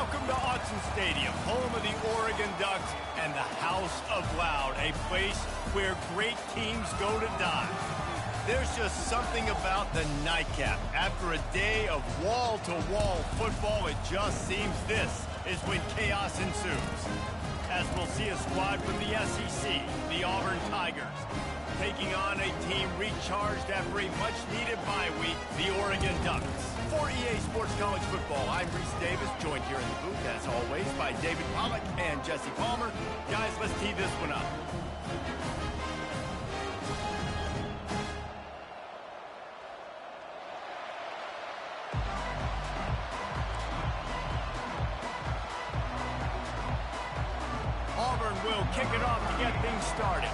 Welcome to Autzen Stadium, home of the Oregon Ducks and the House of Loud, a place where great teams go to die. There's just something about the nightcap. After a day of wall-to-wall football, it just seems this is when chaos ensues. As we'll see a squad from the SEC, the Auburn Tigers, taking on a team recharged after a much-needed bye week, the Oregon Ducks. For EA Sports College Football, I'm Reese Davis, joined here in the booth, as always, by David Pollack and Jesse Palmer. Guys, let's tee this one up. Auburn will kick it off to get things started.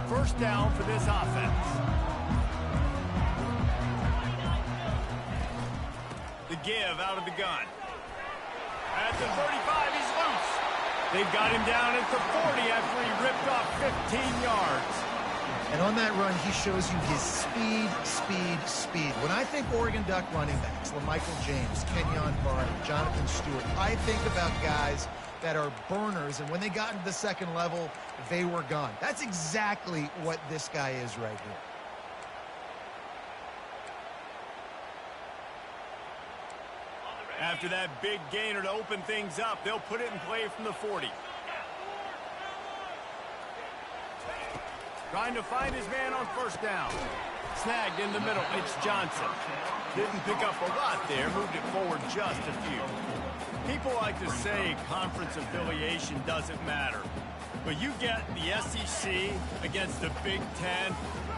First down for this offense. The give out of the gun. At the 35, he's loose. They've got him down at the 40 after he ripped off 15 yards. And on that run, he shows you his speed. When I think Oregon Duck running backs, LaMichael James, Kenyon Barner, Jonathan Stewart, I think about guys that are burners, and when they got into the second level, they were gone. That's exactly what this guy is right here. After that big gainer to open things up, they'll put it in play from the 40. Trying to find his man on first down. Snagged in the middle, it's Johnson. Didn't pick up a lot there, moved it forward just a few. People like to say conference affiliation doesn't matter. But you get the SEC against the Big Ten,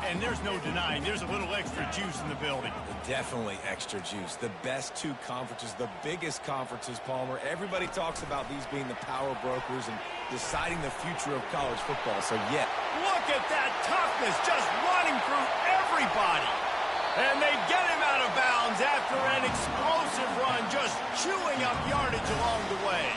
and there's no denying there's a little extra juice in the building. Definitely extra juice. The best two conferences, the biggest conferences, Palmer. Everybody talks about these being the power brokers and deciding the future of college football. So, yeah. Look at that toughness just running through everybody. And they get him out of bounds after an explosive run, just chewing up yardage along the way.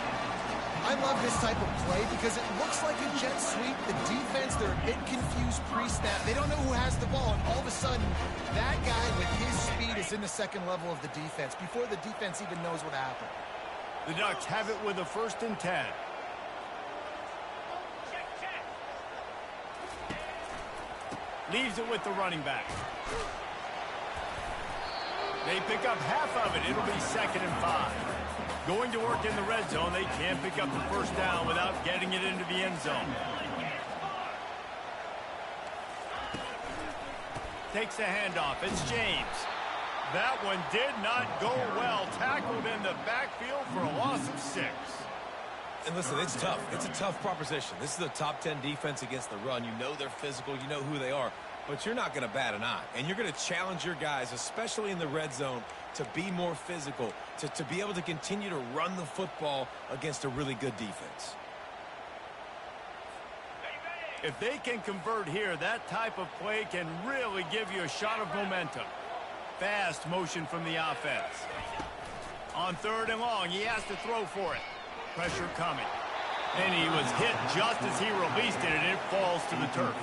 I love this type of play because it looks like a jet sweep. The defense, they're a bit confused pre-snap. They don't know who has the ball, and all of a sudden, that guy with his speed is in the second level of the defense before the defense even knows what happened. The Ducks have it with a 1st and 10. Leaves it with the running back. They pick up half of it. It'll be 2nd and 5. Going to work in the red zone. They can't pick up the first down without getting it into the end zone. Takes a handoff. It's James. That one did not go well. Tackled in the backfield for a loss of 6. And listen, it's tough. It's a tough proposition. This is a top 10 defense against the run. You know they're physical. You know who they are. But you're not going to bat an eye. And you're going to challenge your guys, especially in the red zone, to be more physical, to be able to continue to run the football against a really good defense. If they can convert here, that type of play can really give you a shot of momentum. Fast motion from the offense. On 3rd and long, he has to throw for it. Pressure coming. And he was hit just as he released it, and it falls to the turf.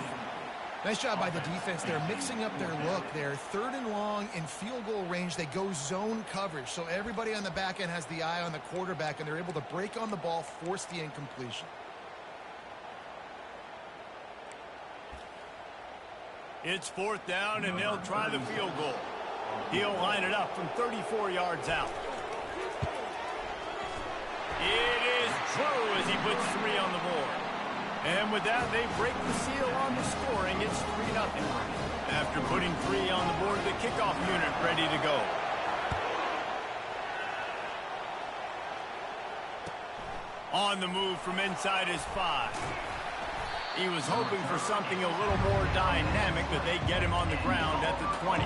Nice job by the defense. They're mixing up their look. They're 3rd and long in field goal range. They go zone coverage. So everybody on the back end has the eye on the quarterback, and they're able to break on the ball, force the incompletion. It's 4th down, and they'll try the field goal. He'll line it up from 34 yards out. It is true as he puts 3 on the board. And with that, they break the seal on the scoring. It's 3-0. After putting 3 on the board, the kickoff unit ready to go. On the move from inside his 5. He was hoping for something a little more dynamic, but they get him on the ground at the 20.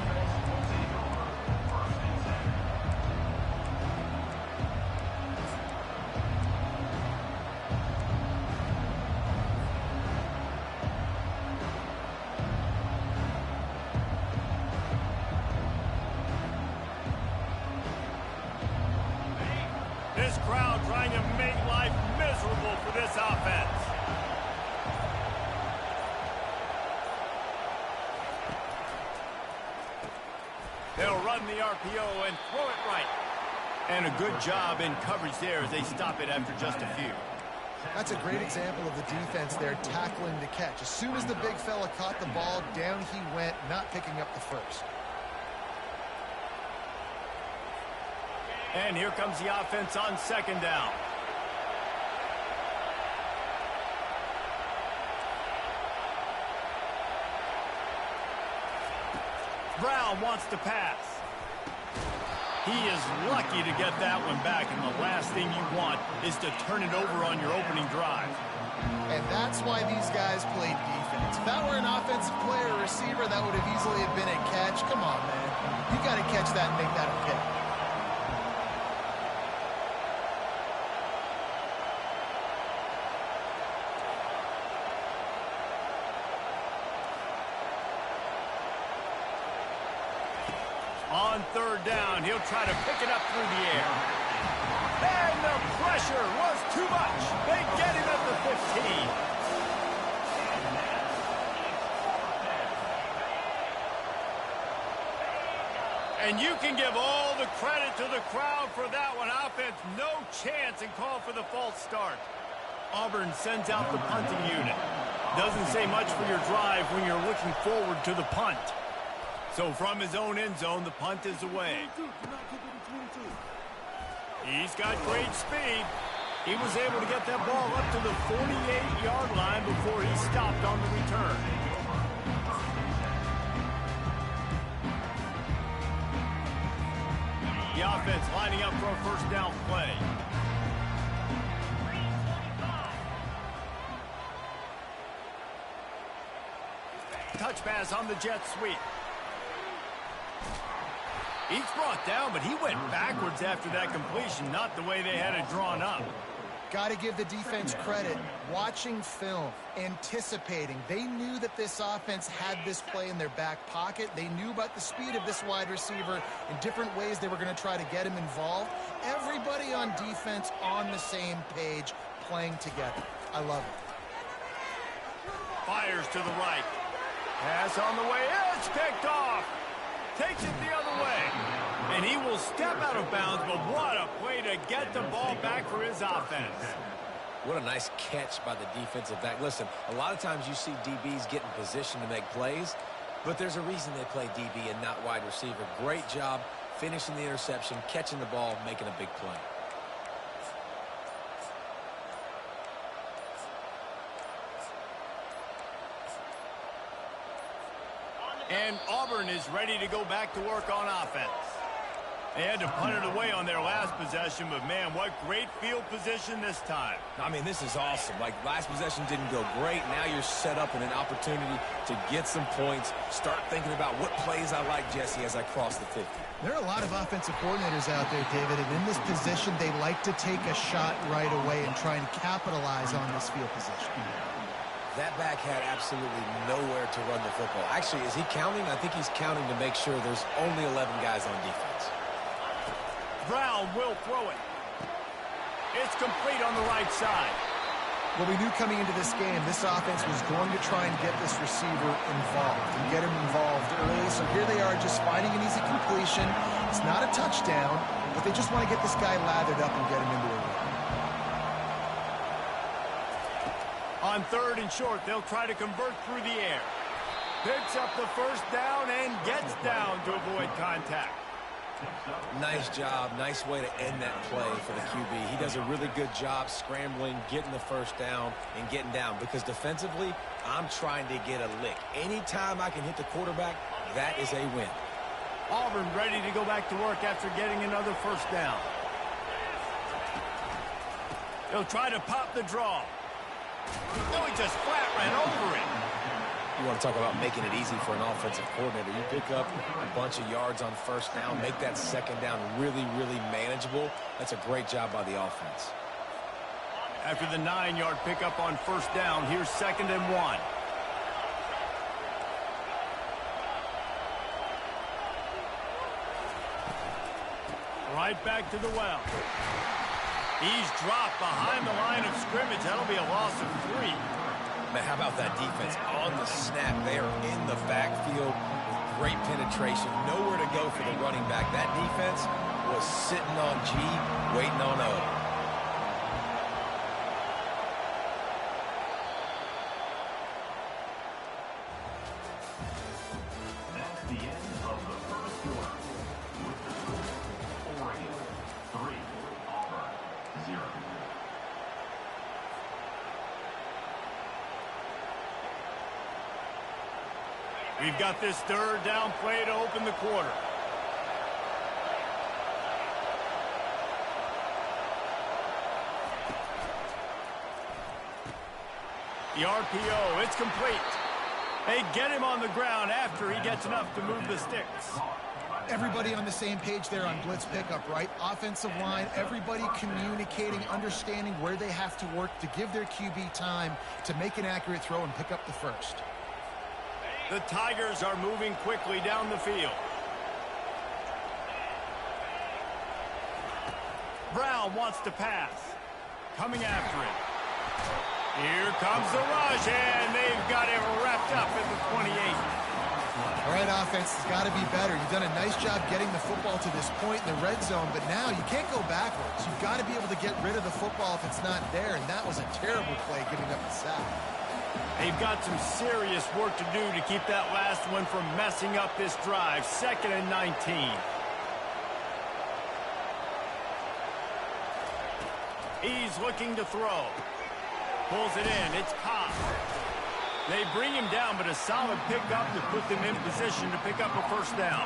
This crowd trying to make life miserable for this offense. They'll run the RPO and throw it right. And a good job in coverage there as they stop it after just a few. That's a great example of the defense there tackling the catch. As soon as the big fella caught the ball, down he went, not picking up the first. And here comes the offense on second down. Brown wants to pass. He is lucky to get that one back, and the last thing you want is to turn it over on your opening drive. And that's why these guys played defense. If that were an offensive player or receiver, that would have easily have been a catch. Come on, man. You got to catch that and make that okay. On third down, he'll try to pick it up through the air. And the pressure was too much. They get him at the 15. And you can give all the credit to the crowd for that one. Offense, no chance, and call for the false start. Auburn sends out the punting unit. Doesn't say much for your drive when you're looking forward to the punt. So from his own end zone, the punt is away. He's got great speed. He was able to get that ball up to the 48-yard line before he stopped on the return. The offense lining up for a first down play. Touch pass on the jet sweep. He's brought down, but he went backwards after that completion, not the way they had it drawn up. Got to give the defense credit. Watching film, anticipating. They knew that this offense had this play in their back pocket. They knew about the speed of this wide receiver in different ways they were going to try to get him involved. Everybody on defense on the same page, playing together. I love it. Fires to the right. Pass on the way. It's picked off. Takes it the other way. And he will step out of bounds, but what a play to get the ball back for his offense. What a nice catch by the defensive back. Listen, a lot of times you see DBs get in position to make plays, but there's a reason they play DB and not wide receiver. Great job finishing the interception, catching the ball, making a big play. And Auburn is ready to go back to work on offense. They had to punt it away on their last possession, but man, what great field position this time. I mean, this is awesome. Like, last possession didn't go great. Now you're set up in an opportunity to get some points. Start thinking about what plays I like, Jesse, as I cross the 50. There are a lot of offensive coordinators out there, David, and in this position, they like to take a shot right away and try and capitalize on this field position. That back had absolutely nowhere to run the football. Actually, is he counting? I think he's counting to make sure there's only 11 guys on defense. Brown will throw it. It's complete on the right side. Well, we knew coming into this game, this offense was going to try and get this receiver involved and get him involved early. So here they are just finding an easy completion. It's not a touchdown, but they just want to get this guy lathered up and get him into a run. On third and short, they'll try to convert through the air. Picks up the first down and gets down to avoid contact. Nice job. Nice way to end that play for the QB. He does a really good job scrambling, getting the first down, and getting down. Because defensively, I'm trying to get a lick. Anytime I can hit the quarterback, that is a win. Auburn ready to go back to work after getting another first down. They'll try to pop the draw. No, he just flat ran over it. You want to talk about making it easy for an offensive coordinator. You pick up a bunch of yards on first down, make that second down really, really manageable. That's a great job by the offense. After the 9-yard pickup on first down, here's 2nd and 1. Right back to the well. He's dropped behind the line of scrimmage. That'll be a loss of 3. Man, how about that defense on the snap? They are in the backfield with great penetration. Nowhere to go for the running back. That defense was sitting on G, waiting on O. That's the end of the first quarter. With the score, Oregon 3, Auburn 0. We've got this 3rd down play to open the quarter. The RPO, it's complete. They get him on the ground after he gets enough to move the sticks. Everybody on the same page there on blitz pickup, right? Offensive line, everybody communicating, understanding where they have to work to give their QB time to make an accurate throw and pick up the first. The Tigers are moving quickly down the field. Brown wants to pass. Coming after it. Here comes the rush, and they've got it wrapped up at the 28. All right, offense has got to be better. You've done a nice job getting the football to this point in the red zone, but now you can't go backwards. You've got to be able to get rid of the football if it's not there, and that was a terrible play giving up the sack. They've got some serious work to do to keep that last one from messing up this drive. 2nd and 19. He's looking to throw. Pulls it in. It's Cobb. They bring him down, but a solid pickup to put them in position to pick up a first down.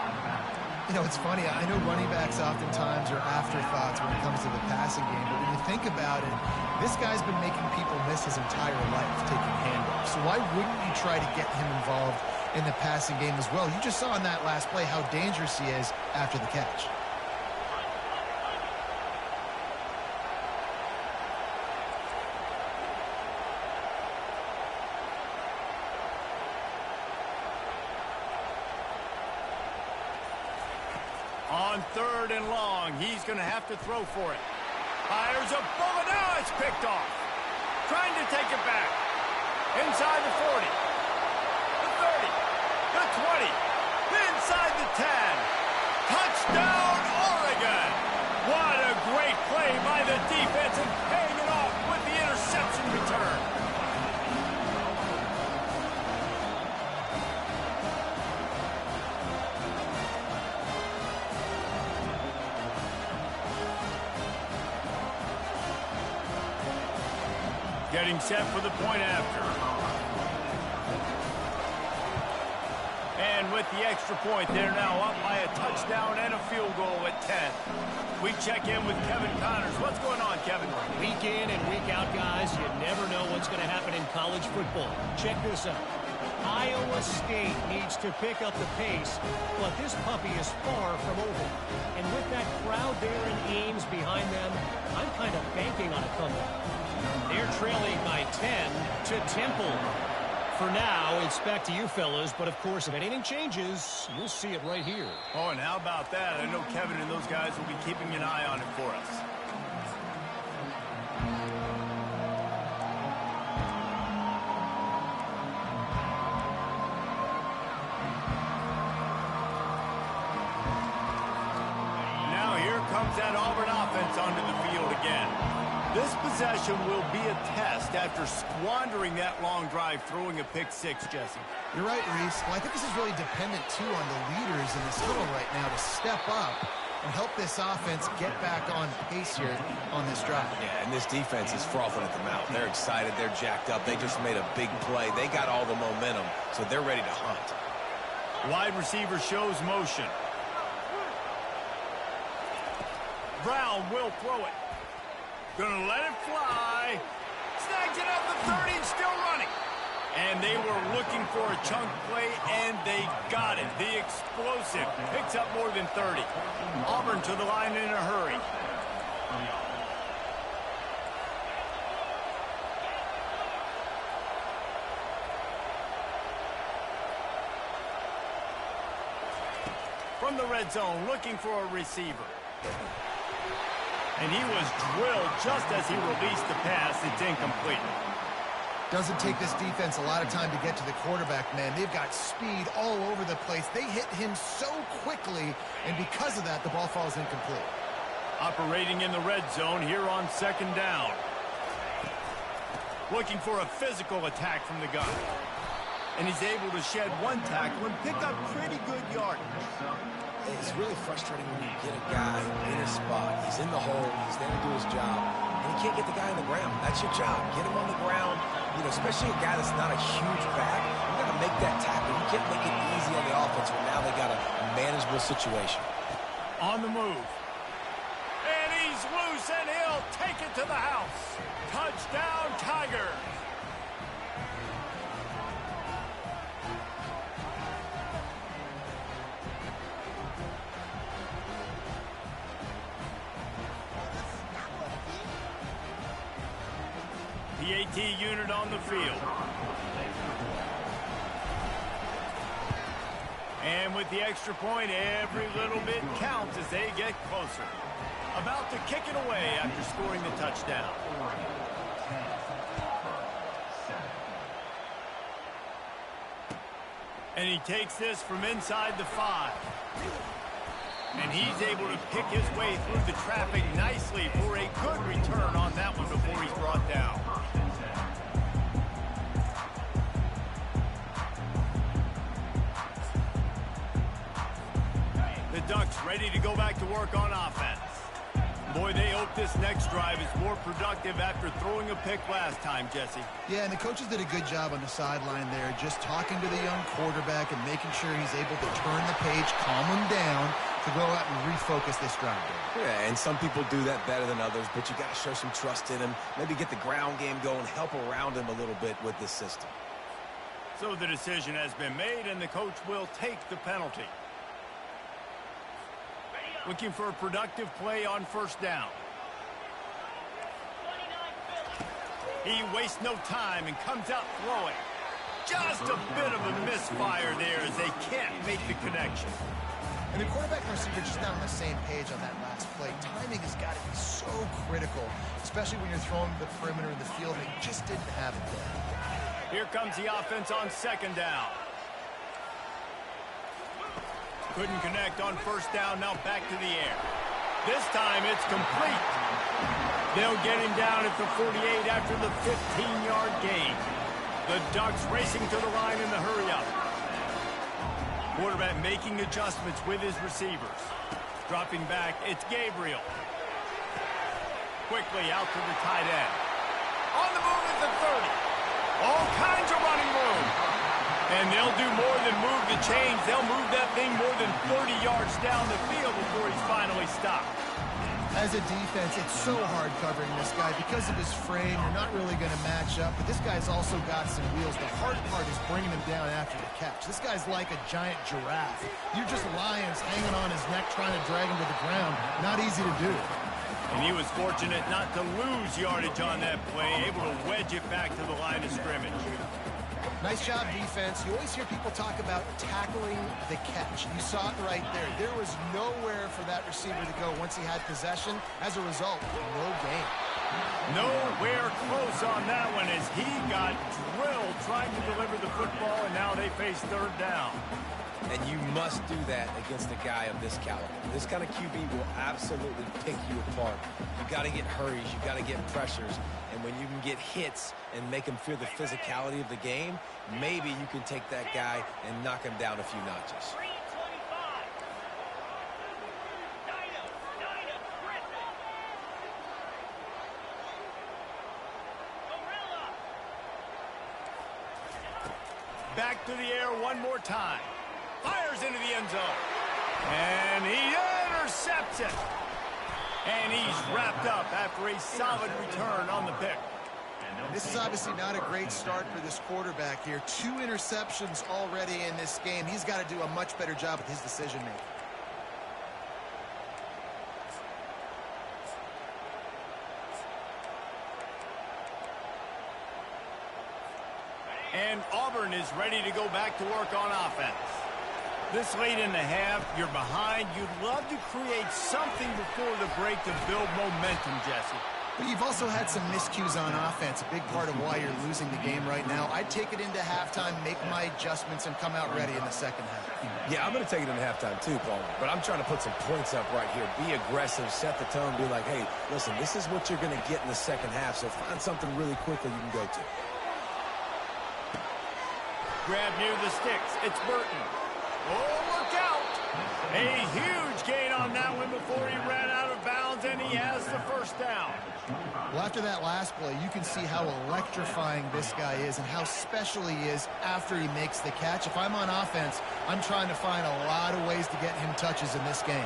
You know, it's funny. I know running backs oftentimes are afterthoughts when it comes to the passing game, but when you think about it, this guy's been making people miss his entire life taking handoffs. So why wouldn't you try to get him involved in the passing game as well? You just saw in that last play how dangerous he is after the catch. On 3rd and long, he's going to have to throw for it. Fires a bullet. Now it's picked off. Trying to take it back. Inside the 40. The 30. The 20. Inside the 10. Touchdown, Oregon. What a great play by the defense and paying it off with the interception return. Getting set for the point after. And with the extra point, they're now up by a touchdown and a field goal at 10. We check in with Kevin Connors. What's going on, Kevin? Week in and week out, guys, you never know what's going to happen in college football. Check this out. Iowa State needs to pick up the pace, but this puppy is far from over. And with that crowd there in Ames behind them, I'm kind of banking on a comeback. They're trailing by 10 to Temple. For now, it's back to you fellas, but of course, if anything changes, you'll see it right here. Oh, and how about that? I know Kevin and those guys will be keeping an eye on it for us. Now here comes that Auburn offense onto the field again. This possession will be a test after squandering that long drive, throwing a pick six, Jesse. You're right, Reese. Well, I think this is really dependent, too, on the leaders in this huddle right now to step up and help this offense get back on pace here on this drive. Yeah, and this defense is frothing at the mouth. They're excited. They're jacked up. They just made a big play. They got all the momentum, so they're ready to hunt. Wide receiver shows motion. Brown will throw it. Gonna let it fly. Snags it at the 30 and still running. And they were looking for a chunk play, and they got it. The explosive picks up more than 30. Auburn to the line in a hurry. From the red zone, looking for a receiver. And he was drilled just as he released the pass. It's incomplete. Doesn't take this defense a lot of time to get to the quarterback, man. They've got speed all over the place. They hit him so quickly, and because of that, the ball falls incomplete. Operating in the red zone here on second down. Looking for a physical attack from the gun. And he's able to shed one tackle and pick up pretty good yardage. It's really frustrating when you get a guy in a spot. He's in the hole. He's there to do his job. And you can't get the guy on the ground. That's your job. Get him on the ground. You know, especially a guy that's not a huge back. You got to make that tackle. You can't make it easy on the offense when now they got a manageable situation. On the move. And he's loose, and he'll take it to the house. Touchdown, Tigers. The AT unit on the field. And with the extra point, every little bit counts as they get closer. About to kick it away after scoring the touchdown. And he takes this from inside the 5. And he's able to pick his way through the traffic nicely for a good return on that one before he's brought down. The Ducks ready to go back to work on offense. Boy, they hope this next drive is more productive after throwing a pick last time, Jesse. Yeah, and the coaches did a good job on the sideline there, just talking to the young quarterback and making sure he's able to turn the page, calm him down, to go out and refocus this drive. Yeah, and some people do that better than others, but you got to show some trust in him. Maybe get the ground game going, help around him a little bit with this system. So the decision has been made, and the coach will take the penalty. Looking for a productive play on first down. He wastes no time and comes out throwing. Just a bit of a misfire there as they can't make the connection. And the quarterback and receiver just not on the same page on that last play. Timing has got to be so critical, especially when you're throwing the perimeter in the field. They just didn't have it there. Here comes the offense on second down. Couldn't connect on first down, now back to the air. This time it's complete. They'll get him down at the 48 after the 15-yard gain. The Ducks racing to the line in the hurry-up. Quarterback making adjustments with his receivers. Dropping back, it's Gabriel. Quickly out to the tight end. On the move at the 30. All kinds of running room. And they'll do more than move the chains. They'll move that thing more than 30 yards down the field before he's finally stopped. As a defense, it's so hard covering this guy. Because of his frame, you're not really going to match up. But this guy's also got some wheels. The hard part is bringing him down after the catch. This guy's like a giant giraffe. You're just lions hanging on his neck trying to drag him to the ground. Not easy to do. And he was fortunate not to lose yardage on that play, able to wedge it back to the line of scrimmage. Nice job, defense. You always hear people talk about tackling the catch. You saw it right there. There was nowhere for that receiver to go once he had possession. As a result, no gain. Nowhere close on that one as he got drilled trying to deliver the football, and now they face third down. And you must do that against a guy of this caliber. This kind of QB will absolutely pick you apart. You got to get hurries. You got to get pressures. And when you can get hits and make him feel the physicality of the game, maybe you can take that guy and knock him down a few notches. Back to the air one more time. Fires into the end zone. And he intercepts it. And he's wrapped up after a solid return on the pick. This is obviously not a great start for this quarterback here. 2 interceptions already in this game. He's got to do a much better job with his decision-making. And Auburn is ready to go back to work on offense. This late in the half, you're behind. You'd love to create something before the break to build momentum, Jesse. But you've also had some miscues on offense, a big part of why you're losing the game right now. I'd take it into halftime, make my adjustments, and come out ready in the second half. Yeah, I'm going to take it into halftime too, Paul. But I'm trying to put some points up right here. Be aggressive, set the tone, be like, hey, listen, this is what you're going to get in the second half, so find something really quickly you can go to. Grab near the sticks. It's Burton. Oh, look out! A huge gain on that one before he ran out of bounds, and he has the first down. Well, after that last play, you can see how electrifying this guy is and how special he is after he makes the catch. If I'm on offense, I'm trying to find a lot of ways to get him touches in this game.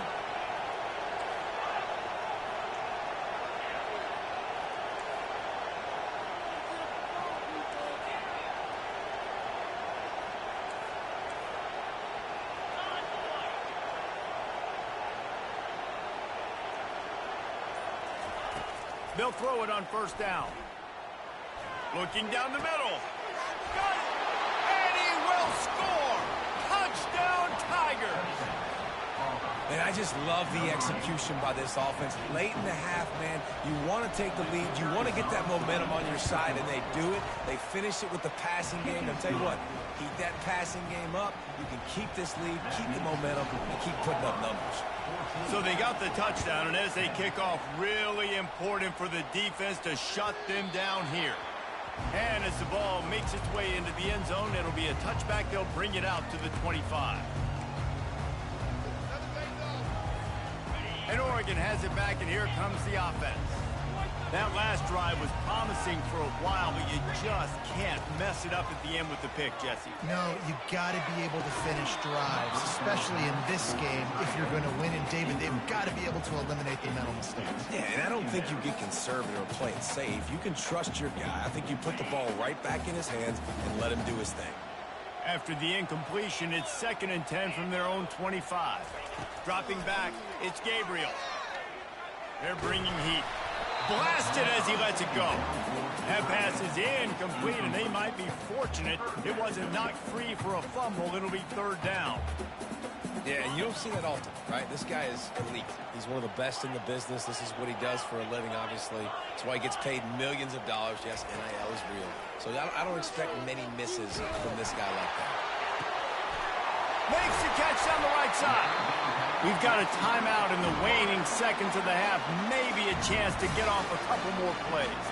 They'll throw it on first down. Looking down the middle. Got it! And he will score! Touchdown, Tigers! And I just love the execution by this offense. Late in the half, man, you want to take the lead. You want to get that momentum on your side, and they do it. They finish it with the passing game. I'll tell you what, keep that passing game up. You can keep this lead, keep the momentum, and keep putting up numbers. So they got the touchdown, and as they kick off, really important for the defense to shut them down here. And as the ball makes its way into the end zone, it'll be a touchback. They'll bring it out to the 25. And Oregon has it back, and here comes the offense. That last drive was promising for a while, but you just can't mess it up at the end with the pick, Jesse. No, you got to be able to finish drives, especially in this game. If you're going to win, and David, they've got to be able to eliminate the mental mistakes. Yeah, and I don't think you get conservative or play it safe. You can trust your guy. I think you put the ball right back in his hands and let him do his thing. After the incompletion, it's 2nd and 10 from their own 25. Dropping back, it's Gabriel. They're bringing heat. Blasted as he lets it go. That pass is incomplete, and they might be fortunate it wasn't knocked free for a fumble. It'll be 3rd down. Yeah, and you don't see that often, right? This guy is elite. He's one of the best in the business. This is what he does for a living, obviously. That's why he gets paid millions of dollars. Yes, NIL is real. So I don't expect many misses from this guy like that. Makes the catch down the right side. We've got a timeout in the waning seconds of the half. Maybe a chance to get off a couple more plays.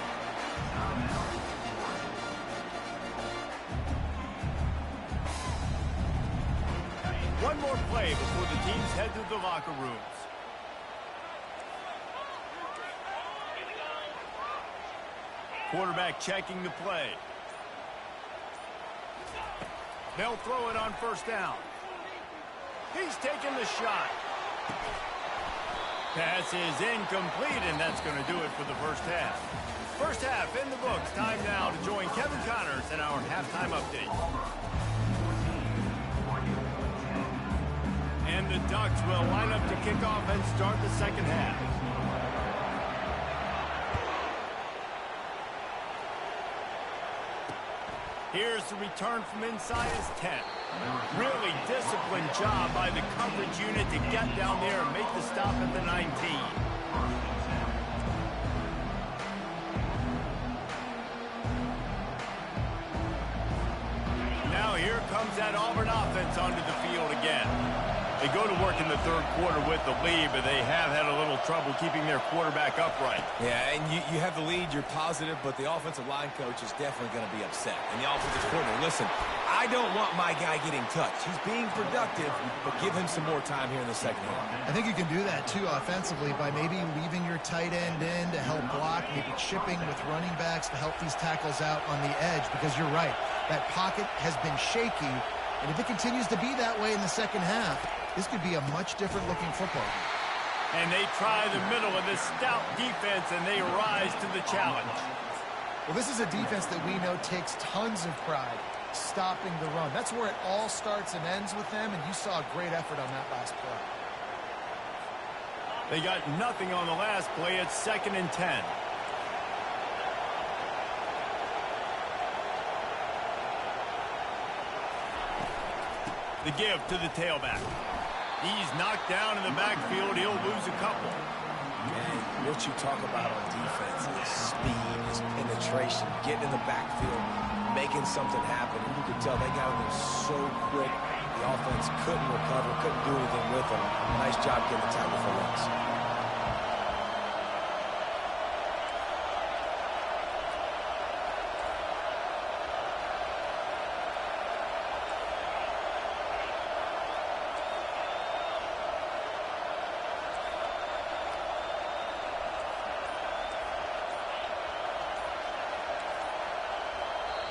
One more play before the teams head to the locker rooms. Quarterback checking the play. They'll throw it on first down. He's taking the shot. Pass is incomplete, and that's going to do it for the first half. First half in the books. Time now to join Kevin Connors in our halftime update. And the Ducks will line up to kick off and start the second half. Here's the return from inside his 10. Really disciplined job by the coverage unit to get down there and make the stop at the 19. Now here comes that Auburn offense onto the field again. They go to work in the 3rd quarter with the lead, but they have had a little trouble keeping their quarterback upright. Yeah, and you have the lead, you're positive, but the offensive line coach is definitely going to be upset. And the offensive coordinator, listen, I don't want my guy getting touched. He's being productive, but give him some more time here in the second half. I think you can do that, too, offensively, by maybe leaving your tight end in to help block, maybe chipping with running backs to help these tackles out on the edge, because you're right, that pocket has been shaky, and if it continues to be that way in the second half, this could be a much different looking football game. And they try the middle of this stout defense, and they rise to the challenge. Well, this is a defense that we know takes tons of pride stopping the run. That's where it all starts and ends with them, and you saw a great effort on that last play. They got nothing on the last play. It's 2nd and 10. The give to the tailback. He's knocked down in the backfield. He'll lose a couple. Man, what you talk about on defense is speed, is penetration, getting in the backfield, making something happen. And you could tell they got in there so quick. The offense couldn't recover, couldn't do anything with them. Nice job getting the tackle for loss.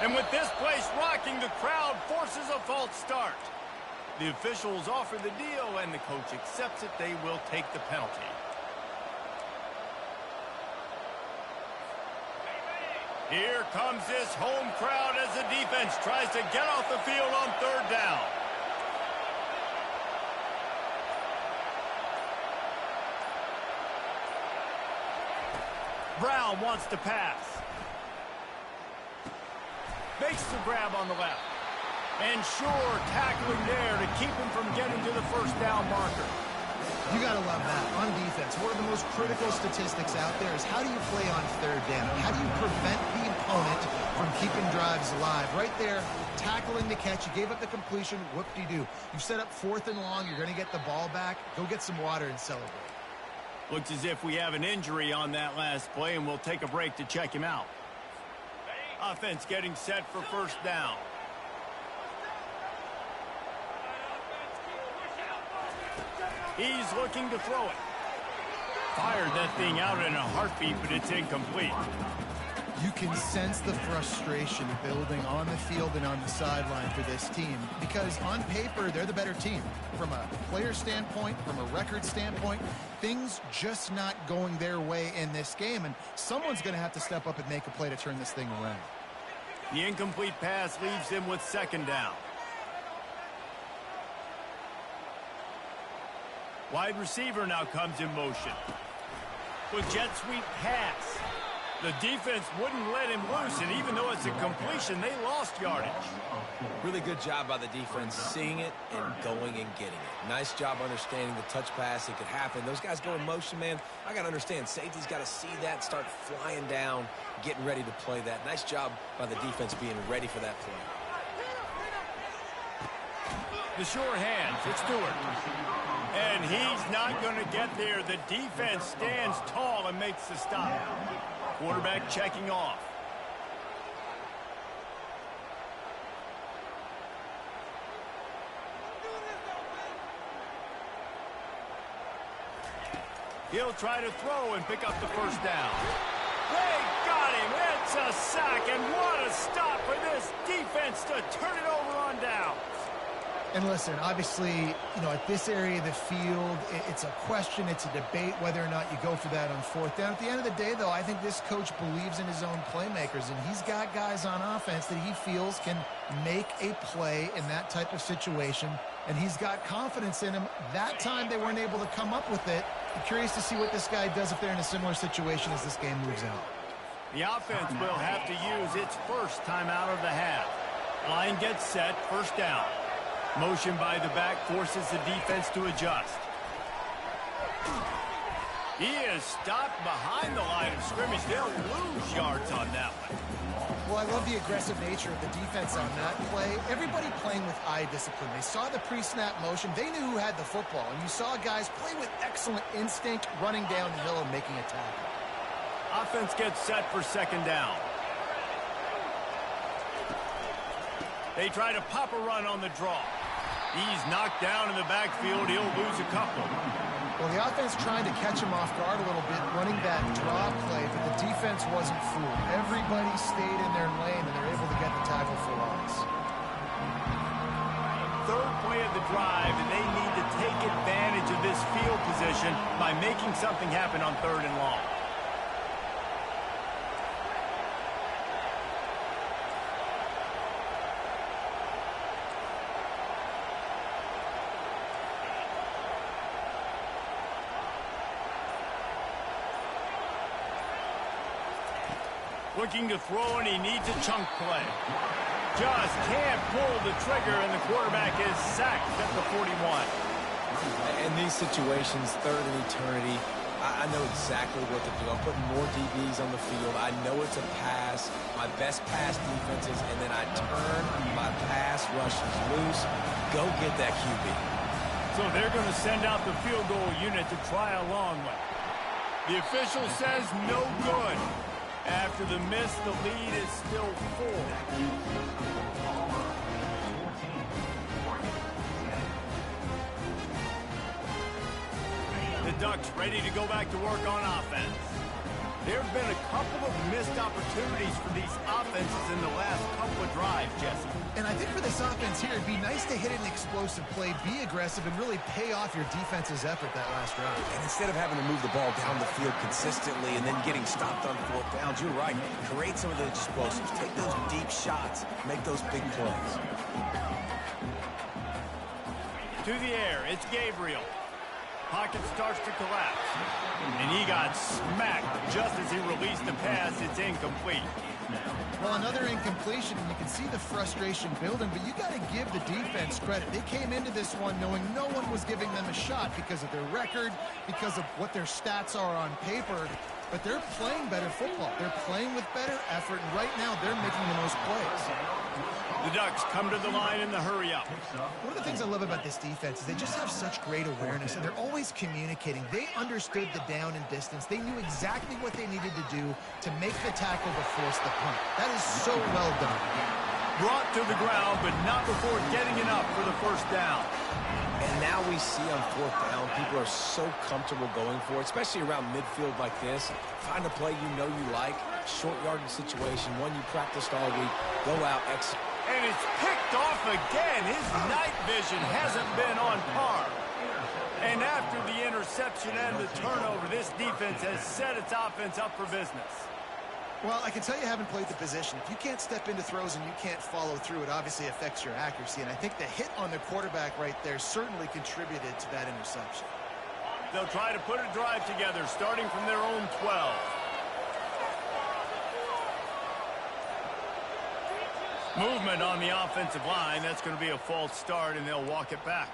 And with this place rocking, the crowd forces a false start. The officials offer the deal, and the coach accepts it. They will take the penalty. Here comes this home crowd as the defense tries to get off the field on 3rd down. Brown wants to pass. Makes the grab on the left. And sure, tackling there to keep him from getting to the 1st down marker. You got to love that. On defense, one of the most critical statistics out there is how do you play on 3rd down? How do you prevent the opponent from keeping drives alive? Right there, tackling the catch. You gave up the completion. Whoop-de-doo. You set up 4th and long. You're going to get the ball back. Go get some water and celebrate. Looks as if we have an injury on that last play, and we'll take a break to check him out. Offense getting set for 1st down. He's looking to throw it. Fired that thing out in a heartbeat, but it's incomplete. You can sense the frustration building on the field and on the sideline for this team because on paper, they're the better team. From a player standpoint, from a record standpoint, things just not going their way in this game, and someone's going to have to step up and make a play to turn this thing around. The incomplete pass leaves him with 2nd down. Wide receiver now comes in motion. With jet sweep pass. The defense wouldn't let him loose, and even though it's a completion, they lost yardage. Really good job by the defense, seeing it and going and getting it. Nice job understanding the touch pass. It could happen. Those guys go in motion, man. I got to understand. Safety's got to see that, start flying down, getting ready to play that. Nice job by the defense being ready for that play. The sure hands. It's Stewart. And he's not going to get there. The defense stands tall and makes the stop. Quarterback checking off. He'll try to throw and pick up the 1st down. They got him. It's a sack, and what a stop for this defense to turn it over on downs. And listen, obviously, at this area of the field, it's a question, it's a debate whether or not you go for that on 4th down. At the end of the day, though, I think this coach believes in his own playmakers, and he's got guys on offense that he feels can make a play in that type of situation, and he's got confidence in him. That time they weren't able to come up with it. I'm curious to see what this guy does if they're in a similar situation as this game moves out. The offense will have to use its first timeout of the half. Line gets set, 1st down. Motion by the back forces the defense to adjust. He is stopped behind the line of scrimmage. They'll lose yards on that one. Well, I love the aggressive nature of the defense on that play. Everybody playing with eye discipline. They saw the pre-snap motion. They knew who had the football. And you saw guys play with excellent instinct, running down the hill and making a tackle. Offense gets set for 2nd down. They try to pop a run on the draw. He's knocked down in the backfield. He'll lose a couple. Well, the offense trying to catch him off guard a little bit, running that draw play, but the defense wasn't fooled. Everybody stayed in their lane, and they're able to get the tackle for loss. 3rd play of the drive, and they need to take advantage of this field position by making something happen on 3rd and long. Looking to throw, and he needs a chunk play. Just can't pull the trigger, and the quarterback is sacked at the 41. In these situations, third and eternity, I know exactly what to do. I'm putting more DBs on the field. I know it's a pass, my best pass defenses, and then I turn my pass rushers loose. Go get that QB. So they're going to send out the field goal unit to try a long one. The official says no good. After the miss, the lead is still 4. The Ducks ready to go back to work on offense. There have been a couple of missed opportunities for these offenses in the last couple of drives, Jesse. And I think for this offense here, it'd be nice to hit an explosive play, be aggressive, and really pay off your defense's effort that last drive. And instead of having to move the ball down the field consistently and then getting stopped on 4th downs, you're right. Create some of the explosives. Take those deep shots. Make those big plays. To the air, it's Gabriel. Pocket starts to collapse. And he got smacked just as he released the pass. It's incomplete. Well, another incompletion, and you can see the frustration building, but you got to give the defense credit. They came into this one knowing no one was giving them a shot because of their record, because of what their stats are on paper, but they're playing better football. They're playing with better effort, and right now they're making the most plays. The Ducks come to the line in the hurry-up. One of the things I love about this defense is they just have such great awareness, and they're always communicating. They understood the down and distance. They knew exactly what they needed to do to make the tackle to force the punt. That is so well done. Brought to the ground, but not before getting enough for the first down. And now we see on 4th down, people are so comfortable going for it, especially around midfield like this. Find a play you know you like, short yardage situation, one you practiced all week, go out, execute. And it's picked off again. His night vision hasn't been on par. And after the interception and the turnover, this defense has set its offense up for business. Well, I can tell you haven't played the position. If you can't step into throws and you can't follow through, it obviously affects your accuracy. And I think the hit on the quarterback right there certainly contributed to that interception. They'll try to put a drive together, starting from their own 12. Movement on the offensive line. That's going to be a false start, and they'll walk it back.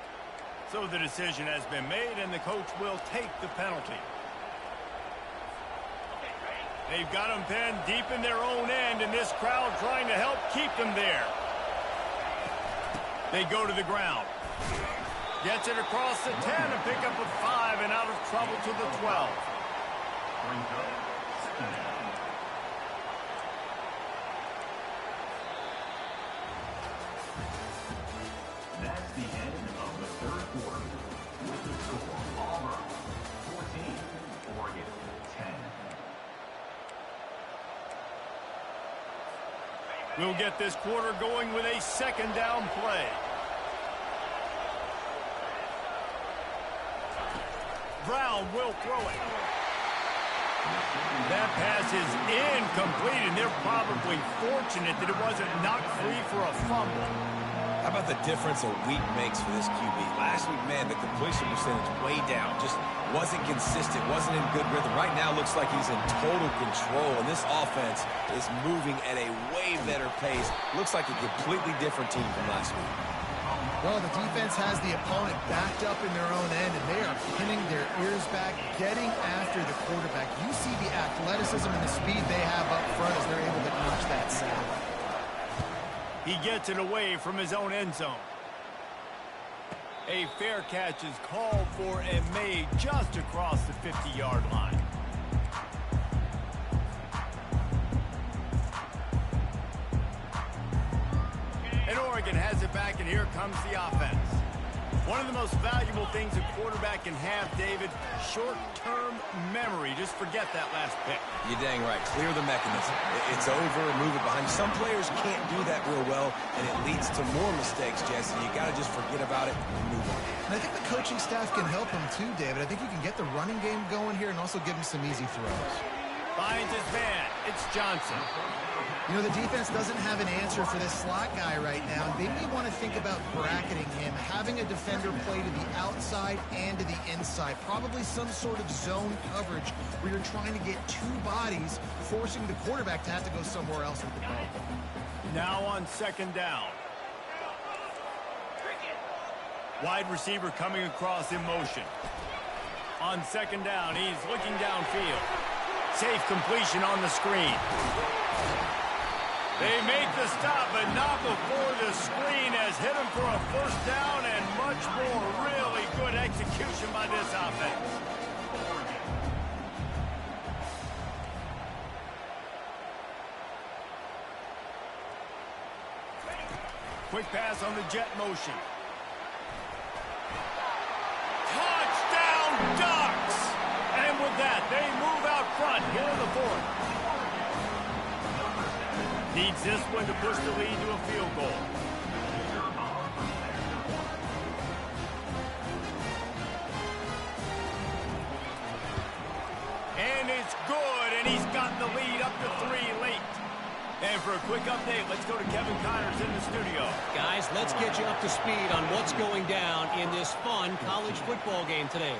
So the decision has been made, and the coach will take the penalty. They've got them pinned deep in their own end, and this crowd trying to help keep them there. They go to the ground. Gets it across the 10 and pick up a 5 and out of trouble to the 12. That's the end of the 3rd quarter. With the score, Auburn 14, Oregon 10. We'll get this quarter going with a 2nd down play. Brown will throw it. That pass is incomplete, and they're probably fortunate that it wasn't knocked free for a fumble. How about the difference a week makes for this QB? Last week, man, the completion percentage way down. Just wasn't consistent, wasn't in good rhythm. Right now, looks like he's in total control, and this offense is moving at a way better pace. Looks like a completely different team from last week. Well, the defense has the opponent backed up in their own end, and they are pinning their ears back, getting after the quarterback. You see the athleticism and the speed they have up front as they're able to notch that sack. He gets it away from his own end zone. A fair catch is called for and made just across the 50-yard line. And Oregon has it back, and here comes the offense. One of the most valuable things a quarterback can have, David, short-term memory. Just forget that last pick. You're dang right. Clear the mechanism. It's over, move it behind. Some players can't do that real well, and it leads to more mistakes, Jesse. You got to just forget about it and move on. And I think the coaching staff can help him too, David. I think you can get the running game going here and also give him some easy throws. Finds his man. It's Johnson. You know, the defense doesn't have an answer for this slot guy right now. They may want to think about bracketing him, having a defender play to the outside and to the inside. Probably some sort of zone coverage where you're trying to get two bodies, forcing the quarterback to have to go somewhere else with the ball. Now on second down. Wide receiver coming across in motion. On second down, he's looking downfield. Safe completion on the screen. They make the stop, but not before the screen has hit him for a first down and much more. Really good execution by this offense. Quick pass on the jet motion. Touchdown Ducks! And with that, they move out front here in the fourth. Needs this one to push the lead to a field goal. And it's good, and he's gotten the lead up to 3 late. And for a quick update, let's go to Kevin Connors in the studio. Guys, let's get you up to speed on what's going down in this fun college football game today.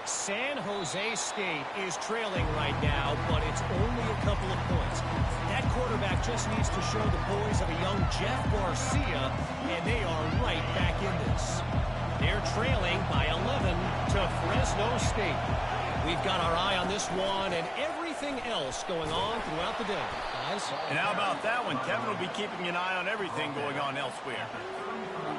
San Jose State is trailing right now, but it's only a couple of points. That quarterback just needs to show the poise of a young Jeff Garcia, and they are right back in this. They're trailing by 11 to Fresno State. We've got our eye on this one and everything else going on throughout the day, guys. And how about that one? Kevin will be keeping an eye on everything going on elsewhere.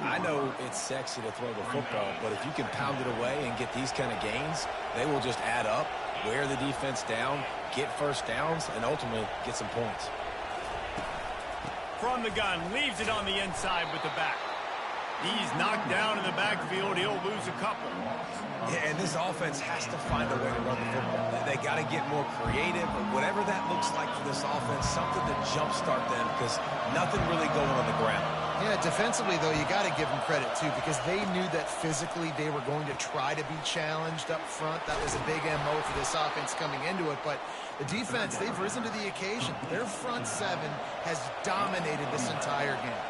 I know it's sexy to throw the football, but if you can pound it away and get these kind of gains, they will just add up, wear the defense down, get first downs, and ultimately get some points. From the gun, leaves it on the inside with the back. He's knocked down in the backfield. He'll lose a couple. Yeah, and this offense has to find a way to run the football. They got to get more creative, or whatever that looks like for this offense, something to jumpstart them, because nothing really going on the ground. Yeah, defensively, though, you got to give them credit, too, because they knew that physically they were going to try to be challenged up front. That was a big MO for this offense coming into it. But the defense, they've risen to the occasion. Their front seven has dominated this entire game.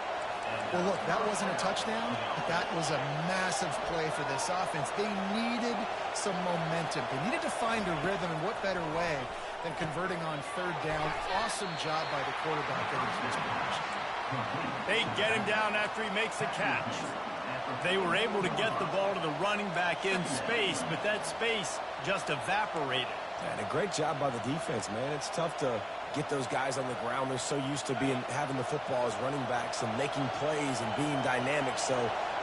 Well, look, that wasn't a touchdown, but that was a massive play for this offense. They needed some momentum. They needed to find a rhythm, and what better way than converting on third down. Awesome job by the quarterback getting to this position. They get him down after he makes a catch. They were able to get the ball to the running back in space, but that space just evaporated. And a great job by the defense, man. It's tough to get those guys on the ground. They're so used to having the football as running backs and making plays and being dynamic. So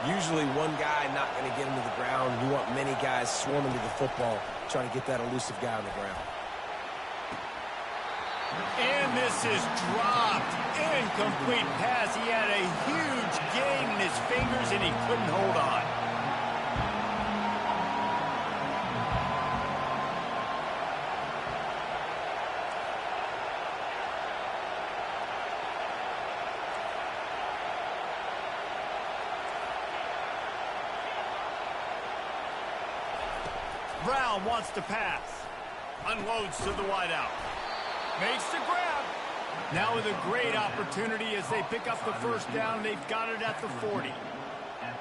usually one guy not going to get him to the ground. You want many guys swarming to the football, trying to get that elusive guy on the ground. And this is dropped. Incomplete pass. He had a huge gain in his fingers, and he couldn't hold on. Brown wants to pass. Unloads to the wideout. Makes the grab. Now with a great opportunity as they pick up the first down. They've got it at the 40.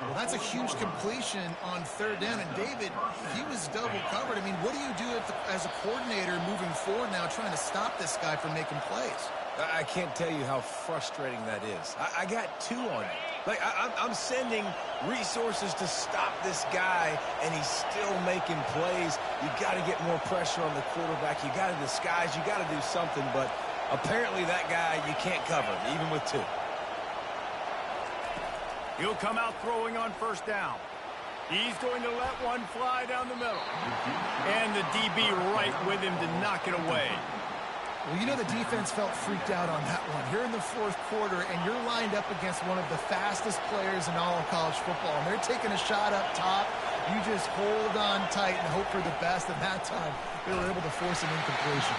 Well, that's a huge completion on third down. And David, he was double covered. I mean, what do you do as a coordinator moving forward now trying to stop this guy from making plays? I can't tell you how frustrating that is. I got two on it. Like, I'm sending resources to stop this guy, and he's still making plays. You got to get more pressure on the quarterback. You got to disguise. You got to do something. But apparently that guy, you can't cover, even with two. He'll come out throwing on first down. He's going to let one fly down the middle. And the DB right with him to knock it away. Well, you know the defense felt freaked out on that one. Here in the fourth quarter, and you're lined up against one of the fastest players in all of college football, and they're taking a shot up top. You just hold on tight and hope for the best, and that time they were able to force an incompletion.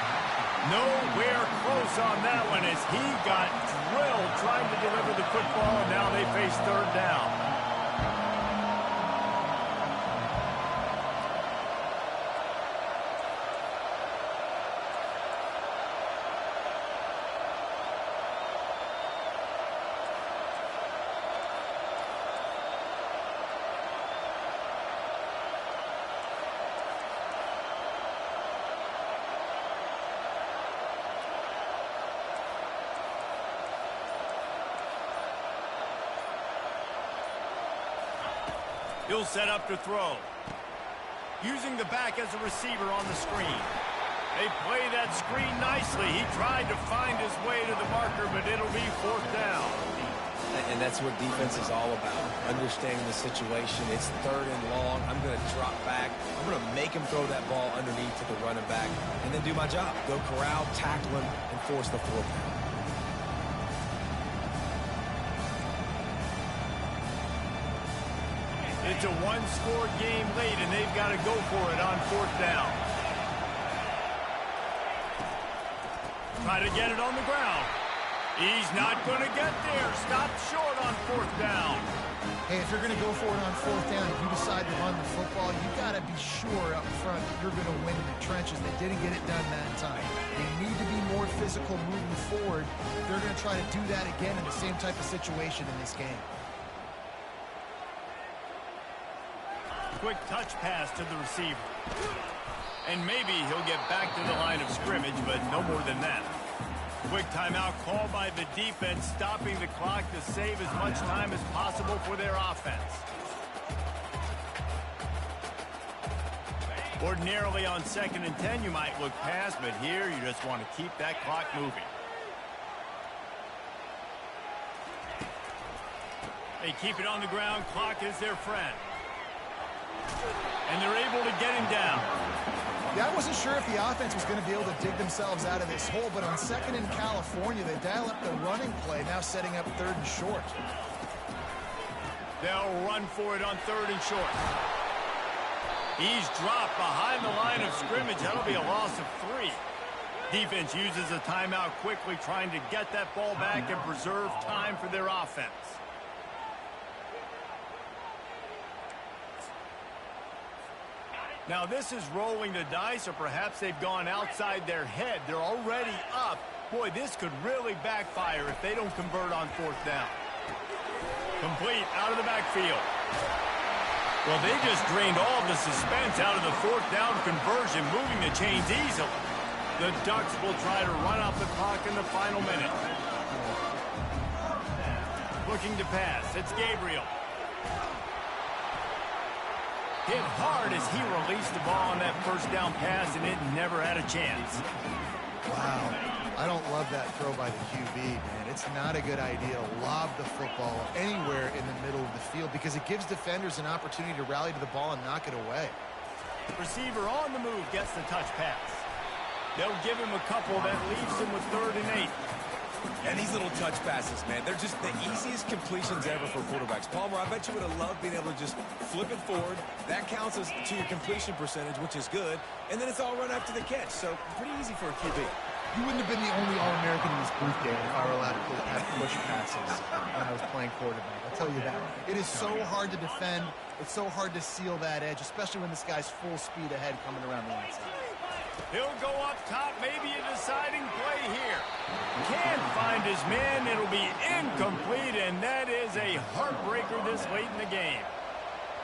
Nowhere close on that one as he got drilled trying to deliver the football, and now they face third down. He'll set up to throw. Using the back as a receiver on the screen. They play that screen nicely. He tried to find his way to the marker, but it'll be 4th down. And that's what defense is all about, understanding the situation. It's 3rd and long. I'm going to drop back. I'm going to make him throw that ball underneath to the running back and then do my job. Go corral, tackle him, and force the 4th down. It's a one-score game late, and they've got to go for it on 4th down. Try to get it on the ground. He's not going to get there. Stop short on 4th down. Hey, if you're going to go for it on 4th down, if you decide to run the football, you got to be sure up front that you're going to win in the trenches. They didn't get it done that time. They need to be more physical moving forward. They're going to try to do that again in the same type of situation in this game. Quick touch pass to the receiver. And maybe he'll get back to the line of scrimmage, but no more than that. Quick timeout called by the defense, stopping the clock to save as much time as possible for their offense. Ordinarily on 2nd and 10, you might look past, but here you just want to keep that clock moving. They keep it on the ground. Clock is their friend. And they're able to get him down. Yeah, I wasn't sure if the offense was going to be able to dig themselves out of this hole, but on 2nd in California, they dial up the running play, now setting up 3rd and short. They'll run for it on 3rd and short. He's dropped behind the line of scrimmage. That'll be a loss of 3. Defense uses a timeout quickly, trying to get that ball back and preserve time for their offense. Now this is rolling the dice, or perhaps they've gone outside their head. They're already up. Boy, this could really backfire if they don't convert on 4th down. Complete out of the backfield. Well, they just drained all of the suspense out of the 4th down conversion, moving the chains easily. The Ducks will try to run out the clock in the final minute. Looking to pass. It's Gabriel. Hit hard as he released the ball on that 1st down pass, and it never had a chance. Wow. I don't love that throw by the QB, man. It's not a good idea to lob the football anywhere in the middle of the field because it gives defenders an opportunity to rally to the ball and knock it away. Receiver on the move gets the touch pass. They'll give him a couple that leaves him with 3rd and 8. And these little touch passes, man, they're just the easiest completions ever for quarterbacks. Palmer, I bet you would have loved being able to just flip it forward. That counts as to your completion percentage, which is good. And then it's all run after the catch. So pretty easy for a QB. You wouldn't have been the only All-American in this booth game if I were allowed to have push passes when I was playing quarterback. I'll tell you that. It is so hard to defend. It's so hard to seal that edge, especially when this guy's full speed ahead coming around the inside. He'll go up top, maybe a deciding play here. Can't find his man. It'll be incomplete, and that is a heartbreaker this late in the game.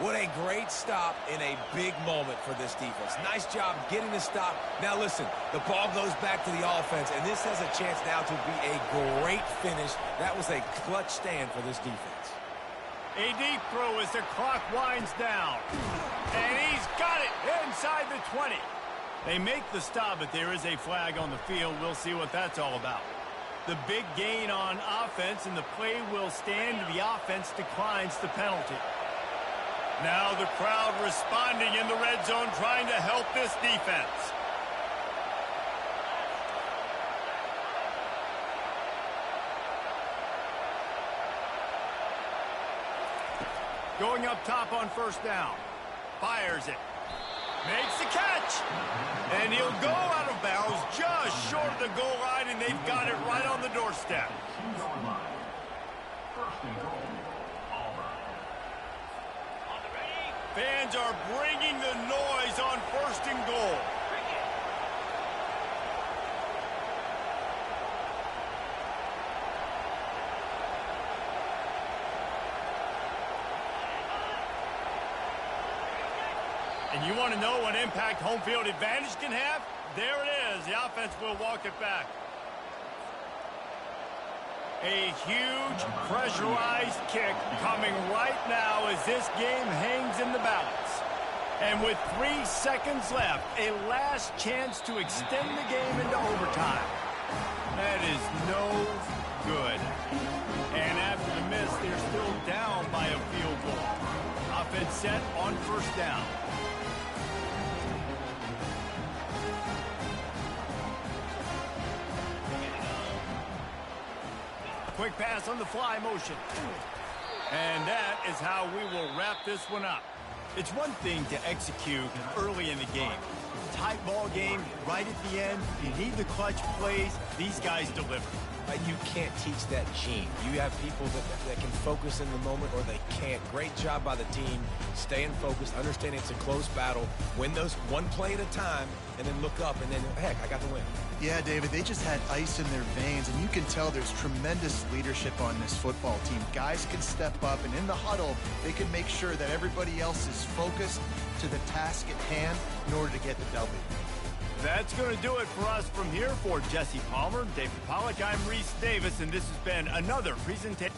What a great stop in a big moment for this defense. Nice job getting the stop. Now listen, the ball goes back to the offense, and this has a chance now to be a great finish. That was a clutch stand for this defense. A deep throw as the clock winds down. And he's got it inside the 20. They make the stop, but there is a flag on the field. We'll see what that's all about. The big gain on offense, and the play will stand. The offense declines the penalty. Now the crowd responding in the red zone, trying to help this defense. Going up top on 1st down. Fires it. Makes the catch. And he'll go out of bounds just short of the goal line, and they've got it right on the doorstep. Fans are bringing the noise on 1st and goal. And you want to know what impact home field advantage can have? There it is. The offense will walk it back. A huge pressurized kick coming right now as this game hangs in the balance. And with 3 seconds left, a last chance to extend the game into overtime. That is no good. And after the miss, they're still down by a field goal. Offense set on first down. Quick pass on the fly motion. And that is how we will wrap this one up. It's one thing to execute early in the game. Tight ball game, right at the end. You need the clutch plays. These guys deliver. You can't teach that gene. You have people that can focus in the moment or they can't. Great job by the team, staying focused, understanding it's a close battle, win those one play at a time, and then look up, and then, heck, I got the win. Yeah, David, they just had ice in their veins, and you can tell there's tremendous leadership on this football team. Guys can step up, and in the huddle, they can make sure that everybody else is focused to the task at hand in order to get the W. That's going to do it for us from here. For Jesse Palmer, David Pollack, I'm Reese Davis, and this has been another presentation.